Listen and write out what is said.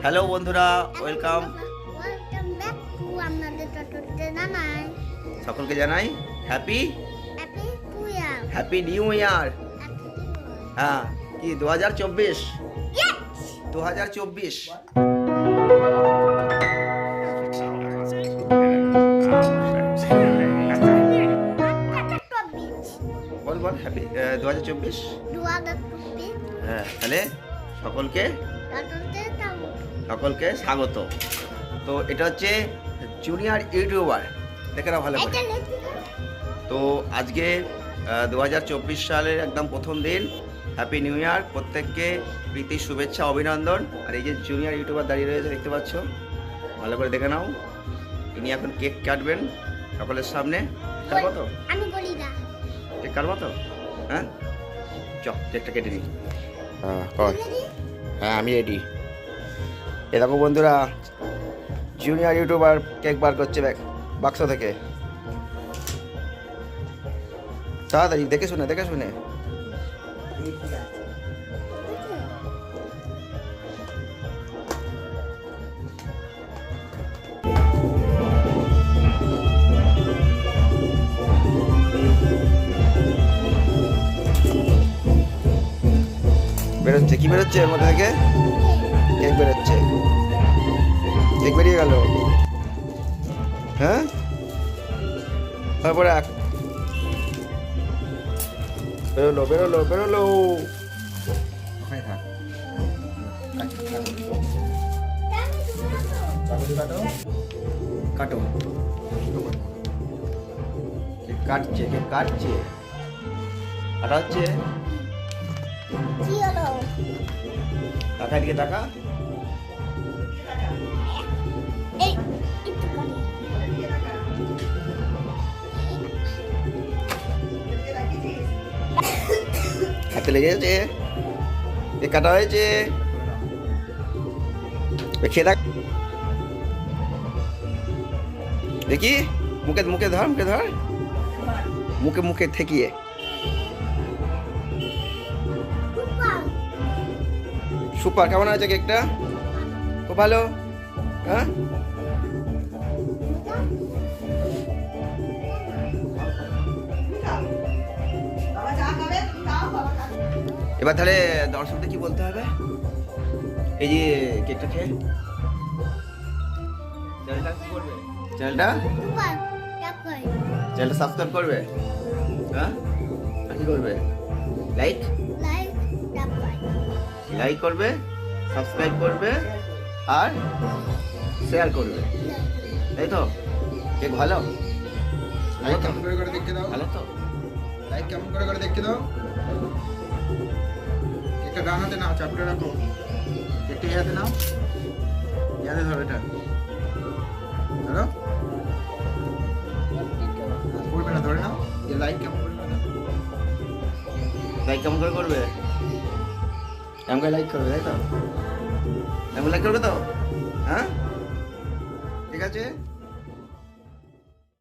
Hello বন্ধুরা, welcome. Welcome back to আমাদের টোটোতে জানাই সকলকে জানাই happy happy to year happy new year. হ্যাঁ, কি 2024 2024 বল বল হ্যাপি 2024। হ্যাঁ, তাহলে সকলকে স্বাগত। তো এটা হচ্ছে জুনিয়র ইউটিউবার, দেখে নাও ভালো করে। তো আজকে 2024 সালের একদম প্রথম দিন। হ্যাপি নিউ ইয়ার, প্রত্যেককে প্রীতি শুভেচ্ছা অভিনন্দন। আর এই যে জুনিয়র ইউটিউবার দাঁড়িয়ে রয়েছে দেখতে পাচ্ছ, ভালো করে দেখে নাও। ইনি এখন কেক কাটবেন সকলের সামনে। কাটবো তো? আমি বলি না। কেক কাটবো তো? হ্যাঁ, চল কেকটা কেটে নিই। হ্যাঁ, আমি রেডি। এ দেখো বন্ধুরা, জুনিয়র ইউটিউবার কেক বার করছে বাক্স থেকে। তাড়াতাড়ি দেখে শুনে বেরোচ্ছে। কি বেরোচ্ছে এর মধ্যে থেকে? কেক বেরোচ্ছে। কেক বেরিয়ে গেল। হ্যাঁ, তারপরে বেরোলো। কাটো। কেক কাটছে। কাটা হচ্ছে। কি হলো? টাকা দিকে টাকা। এই একটু করে। হাতে লেগেছে। কেক কাটা হয়েছে। খেয়ে দেখ দেখি। মুখে ধর। মুখে ঠেকিয়ে। সুপার। কেমন আছে কেকটা? খুব ভালো। হ্যাঁ, এবার তাহলে দর্শকদের কি বলতে হবে এই যে কেকটা খেয়ে? চ্যানেলটা কি করবে? চ্যানেলটা সাবস্ক্রাইব করবে। হ্যাঁ, আর কি করবে? লাইক করবে, সাবস্ক্রাইব করবে আর শেয়ার করবে, তাই তো? কেক ভালো? লাইক কেমন করে দেখতে দাও। ভালো তো? লাইক কেমন করে দেখতে দাও। একটা ডান হাতে নাও, চাপুটা রাখো। একটা এই হাতে নাও, এই হাতে ধরো। এটা ধরো, পড়বে না, ধরে নাও। এই লাইক কেমন করে করবে? লাইক কেমন করে করবে? এমন করে লাইক করবে, তাই তো? এমন লাইক করবে তো? হ্যাঁ, ঠিক আছে।